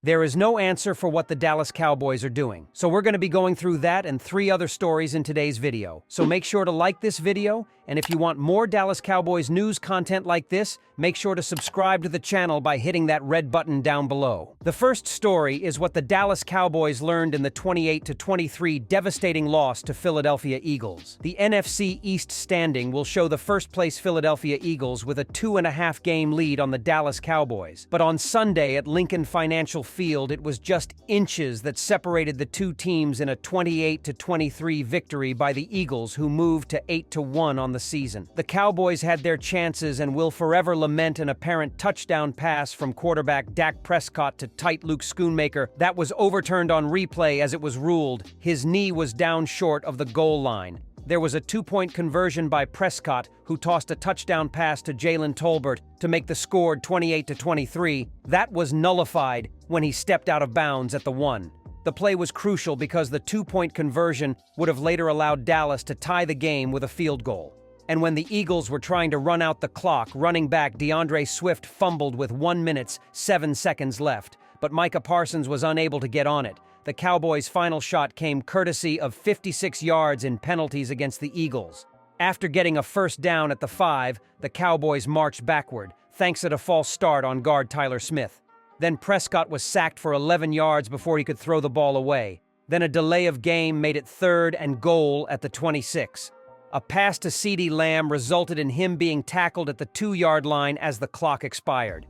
There is no answer for what the Dallas Cowboys are doing. So we're going to be going through that and 3 other stories in today's video. So make sure to like this video, and if you want more Dallas Cowboys news content like this, make sure to subscribe to the channel by hitting that red button down below. The first story is what the Dallas Cowboys learned in the 28-23 devastating loss to Philadelphia Eagles. The NFC East standing will show the first-place Philadelphia Eagles with a 2.5-game lead on the Dallas Cowboys. But on Sunday at Lincoln Financial Field, it was just inches that separated the two teams in a 28-23 victory by the Eagles, who moved to 8-1 on the season. The Cowboys had their chances and will forever lament an apparent touchdown pass from quarterback Dak Prescott to tight Luke Schoonmaker that was overturned on replay as it was ruled his knee was down short of the goal line. There was a 2-point conversion by Prescott, who tossed a touchdown pass to Jalen Tolbert to make the score 28-23. That was nullified when he stepped out of bounds at the 1. The play was crucial because the 2-point conversion would have later allowed Dallas to tie the game with a field goal. And when the Eagles were trying to run out the clock, running back DeAndre Swift fumbled with 1 minute, 7 seconds left, but Micah Parsons was unable to get on it. The Cowboys' final shot came courtesy of 56 yards in penalties against the Eagles. After getting a first down at the 5, the Cowboys marched backward, thanks to a false start on guard Tyler Smith. Then Prescott was sacked for 11 yards before he could throw the ball away. Then a delay of game made it 3rd and goal at the 26. A pass to CeeDee Lamb resulted in him being tackled at the 2-yard line as the clock expired.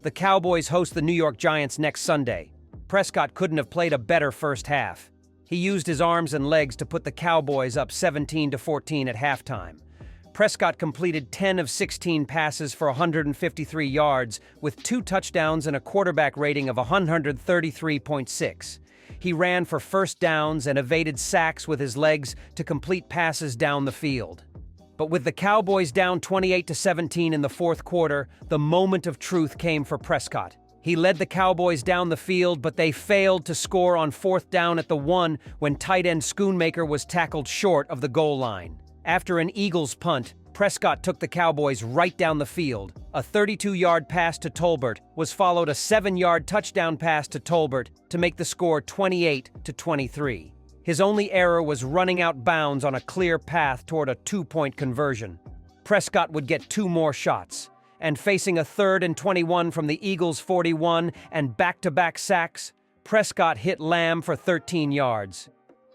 The Cowboys host the New York Giants next Sunday. Prescott couldn't have played a better first half. He used his arms and legs to put the Cowboys up 17-14 at halftime. Prescott completed 10 of 16 passes for 153 yards with 2 touchdowns and a quarterback rating of 133.6. He ran for first downs and evaded sacks with his legs to complete passes down the field. But with the Cowboys down 28-17 in the 4th quarter, the moment of truth came for Prescott. He led the Cowboys down the field, but they failed to score on 4th down at the 1 when tight end Schoonmaker was tackled short of the goal line. After an Eagles punt, Prescott took the Cowboys right down the field. A 32-yard pass to Tolbert was followed a 7-yard touchdown pass to Tolbert to make the score 28-23. His only error was running out bounds on a clear path toward a 2-point conversion. Prescott would get 2 more shots, and facing a 3rd and 21 from the Eagles' 41 and back-to-back sacks, Prescott hit Lamb for 13 yards.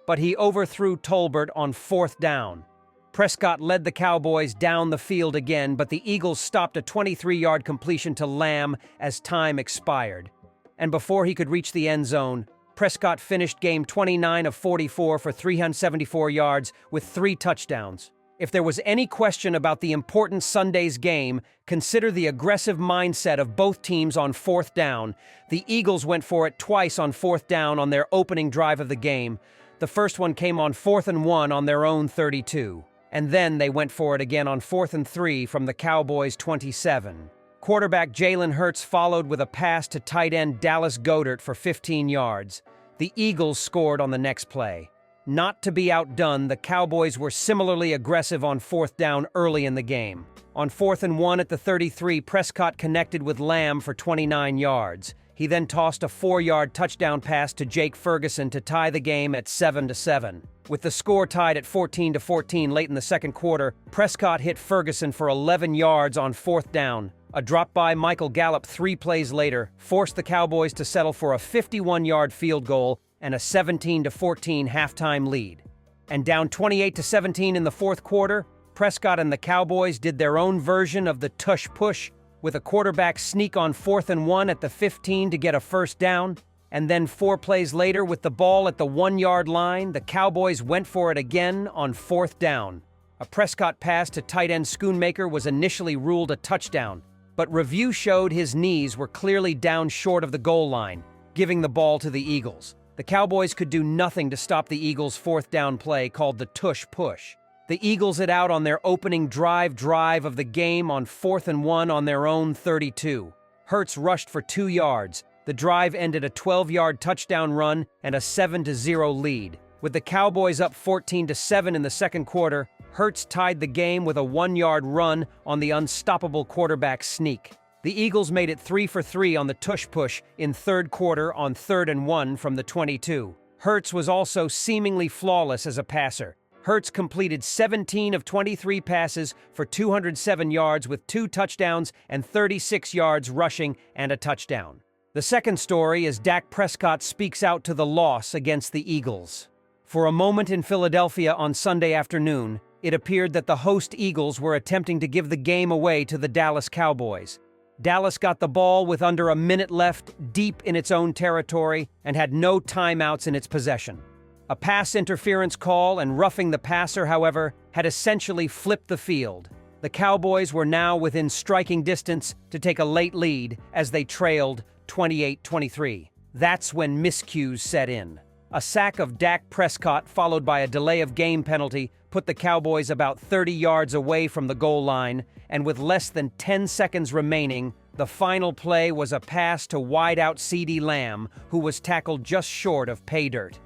But he overthrew Tolbert on 4th down. Prescott led the Cowboys down the field again, but the Eagles stopped a 23-yard completion to Lamb as time expired. And before he could reach the end zone, Prescott finished game 29 of 44 for 374 yards with 3 touchdowns. If there was any question about the important Sunday's game, consider the aggressive mindset of both teams on 4th down. The Eagles went for it twice on 4th down on their opening drive of the game. The first one came on 4th and 1 on their own 32. And then they went for it again on 4th and 3 from the Cowboys' 27. Quarterback Jalen Hurts followed with a pass to tight end Dallas Goedert for 15 yards. The Eagles scored on the next play. Not to be outdone, the Cowboys were similarly aggressive on 4th down early in the game. On 4th and 1 at the 33, Prescott connected with Lamb for 29 yards. He then tossed a 4-yard touchdown pass to Jake Ferguson to tie the game at 7-7. With the score tied at 14-14 late in the 2nd quarter, Prescott hit Ferguson for 11 yards on 4th down. A drop by Michael Gallup 3 plays later forced the Cowboys to settle for a 51-yard field goal and a 17-14 halftime lead. And down 28-17 in the 4th quarter, Prescott and the Cowboys did their own version of the tush-push, with a quarterback sneak on 4th and 1 at the 15 to get a first down. And then 4 plays later, with the ball at the 1-yard line, the Cowboys went for it again on 4th down. A Prescott pass to tight end Schoonmaker was initially ruled a touchdown, but review showed his knees were clearly down short of the goal line, giving the ball to the Eagles. The Cowboys could do nothing to stop the Eagles' 4th down play called the tush push. The Eagles had out on their opening drive of the game on 4th and 1 on their own 32. Hurts rushed for 2 yards. The drive ended a 12-yard touchdown run and a 7-0 lead. With the Cowboys up 14-7 in the 2nd quarter, Hurts tied the game with a 1-yard run on the unstoppable quarterback sneak. The The Eagles made it 3 for 3 on the tush-push in third quarter on 3rd and 1 from the 22. Hurts was also seemingly flawless as a passer. Hurts completed 17 of 23 passes for 207 yards with 2 touchdowns and 36 yards rushing and a touchdown. The second story is Dak Prescott speaks out to the loss against the Eagles. For a moment in Philadelphia on Sunday afternoon, it appeared that the host Eagles were attempting to give the game away to the Dallas Cowboys. Dallas got the ball with under a minute left, deep in its own territory, and had no timeouts in its possession. A pass interference call and roughing the passer, however, had essentially flipped the field. The Cowboys were now within striking distance to take a late lead as they trailed 28-23. That's when miscues set in. A sack of Dak Prescott followed by a delay of game penalty put the Cowboys about 30 yards away from the goal line, and with less than 10 seconds remaining, the final play was a pass to wideout CeeDee Lamb, who was tackled just short of pay dirt.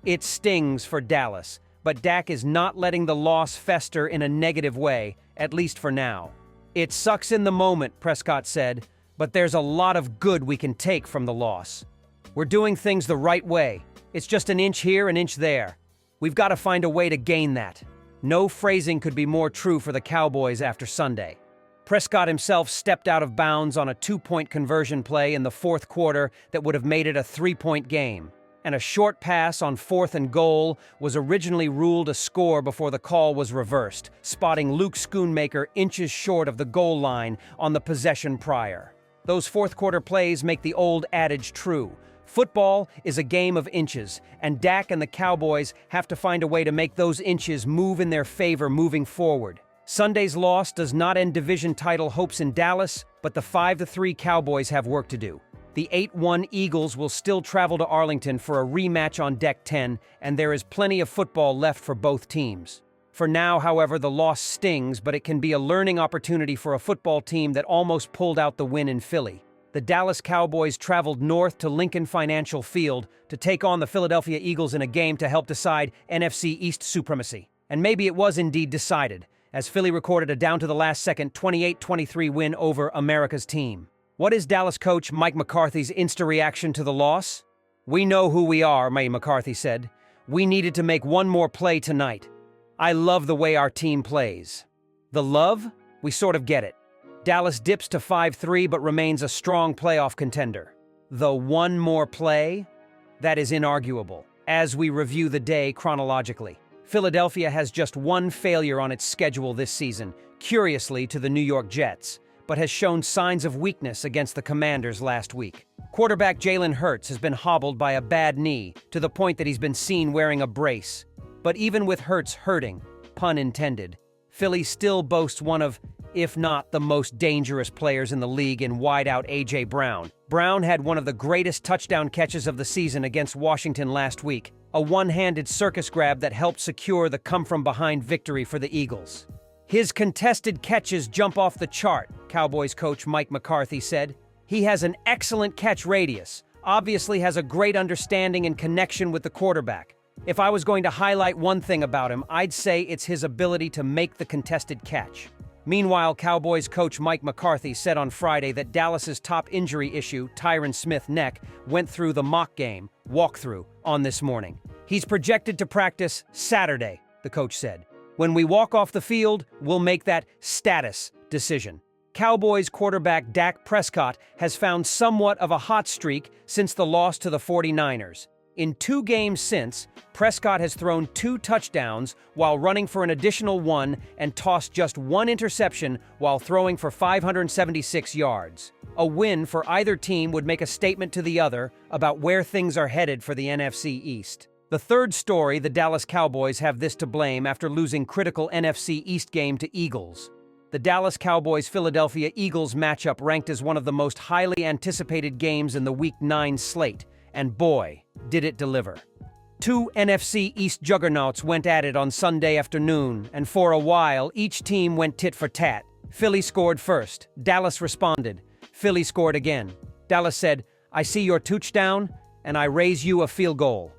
It stings for Dallas, but Dak is not letting the loss fester in a negative way, at least for now. "It sucks in the moment," Prescott said, "but there's a lot of good we can take from the loss. We're doing things the right way. It's just an inch here, an inch there. We've got to find a way to gain that." No phrasing could be more true for the Cowboys after Sunday. Prescott himself stepped out of bounds on a 2-point conversion play in the fourth quarter that would have made it a 3-point game. And a short pass on 4th and goal was originally ruled a score before the call was reversed, spotting Luke Schoonmaker inches short of the goal line on the possession prior. Those fourth-quarter plays make the old adage true. Football is a game of inches, and Dak and the Cowboys have to find a way to make those inches move in their favor moving forward. Sunday's loss does not end division title hopes in Dallas, but the 5-3 Cowboys have work to do. The 8-1 Eagles will still travel to Arlington for a rematch on Deck 10, and there is plenty of football left for both teams. For now, however, the loss stings, but it can be a learning opportunity for a football team that almost pulled out the win in Philly. The Dallas Cowboys traveled north to Lincoln Financial Field to take on the Philadelphia Eagles in a game to help decide NFC East supremacy. And maybe it was indeed decided, as Philly recorded a down-to-the-last-second 28-23 win over America's team. What is Dallas coach Mike McCarthy's instant reaction to the loss? "We know who we are," Mike McCarthy said. "We needed to make one more play tonight. I love the way our team plays." The love? We sort of get it. Dallas dips to 5-3 but remains a strong playoff contender. The one more play? That is inarguable. As we review the day chronologically, Philadelphia has just one failure on its schedule this season, curiously to the New York Jets, but has shown signs of weakness against the Commanders last week. Quarterback Jalen Hurts has been hobbled by a bad knee to the point that he's been seen wearing a brace. But even with Hurts hurting, pun intended, Philly still boasts one of, if not the most dangerous players in the league in wideout A.J. Brown. Brown had one of the greatest touchdown catches of the season against Washington last week, a one-handed circus grab that helped secure the come-from-behind victory for the Eagles. "His contested catches jump off the chart," Cowboys coach Mike McCarthy said. "He has an excellent catch radius, obviously has a great understanding and connection with the quarterback. If I was going to highlight one thing about him, I'd say it's his ability to make the contested catch." Meanwhile, Cowboys coach Mike McCarthy said on Friday that Dallas's top injury issue, Tyron Smith's neck, went through the mock game walkthrough on this morning. "He's projected to practice Saturday," the coach said. "When we walk off the field, we'll make that status decision." Cowboys quarterback Dak Prescott has found somewhat of a hot streak since the loss to the 49ers. In 2 games since, Prescott has thrown 2 touchdowns while running for an additional 1 and tossed just 1 interception while throwing for 576 yards. A win for either team would make a statement to the other about where things are headed for the NFC East. The third story, the Dallas Cowboys have this to blame after losing critical NFC East game to Eagles. The Dallas Cowboys-Philadelphia Eagles matchup ranked as one of the most highly anticipated games in the Week 9 slate, and boy, did it deliver. 2 NFC East juggernauts went at it on Sunday afternoon, and for a while, each team went tit for tat. Philly scored first. Dallas responded. Philly scored again. Dallas said, "I see your touchdown, and I raise you a field goal."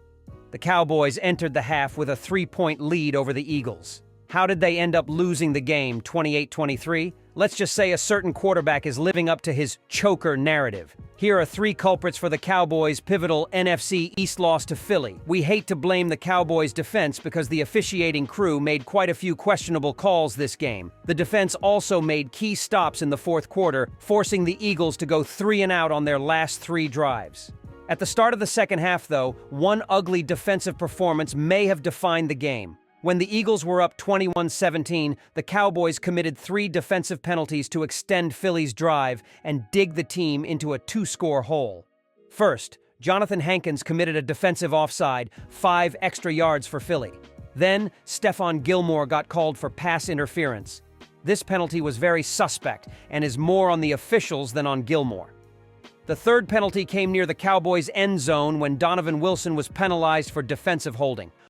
The Cowboys entered the half with a 3-point lead over the Eagles. How did they end up losing the game 28-23? Let's just say a certain quarterback is living up to his choker narrative. Here are 3 culprits for the Cowboys' pivotal NFC East loss to Philly. We hate to blame the Cowboys' defense because the officiating crew made quite a few questionable calls this game. The defense also made key stops in the fourth quarter, forcing the Eagles to go 3-and-out on their last 3 drives. At the start of the second half, though, one ugly defensive performance may have defined the game. When the Eagles were up 21-17, the Cowboys committed 3 defensive penalties to extend Philly's drive and dig the team into a 2-score hole. First, Jonathan Hankins committed a defensive offside, 5 extra yards for Philly. Then, Stephon Gilmore got called for pass interference. This penalty was very suspect and is more on the officials than on Gilmore. The third penalty came near the Cowboys' end zone when Donovan Wilson was penalized for defensive holding.